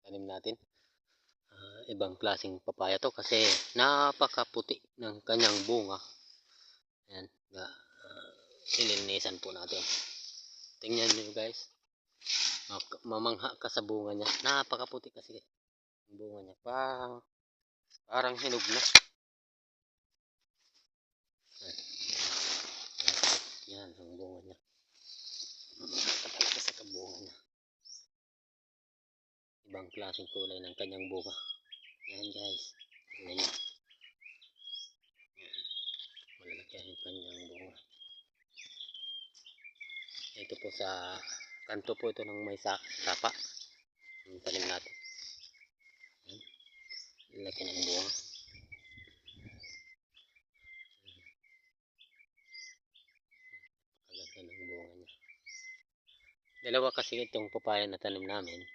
tanim natin. Ibang klaseng papaya to kasi napakaputi ng kanyang bunga. Ayan, ilinisan po natin. Tingnan nyo guys, mamangha ka sa bunga niya. Napakaputi kasi ang bunga niya, parang hinog na. Yan ang bunga niya, mamangha talaga sa bunga niya. Ibang klaseng kulay ng kanyang bunga. Yan guys, tingnan nyo, malalaki ang kanyang bunga. Ito po sa kanto po ito ng may sapa yung tanim natin. Laki ng bunga. Ganda ng bunga niya. Dalawa kasi itong papaya na tanim namin.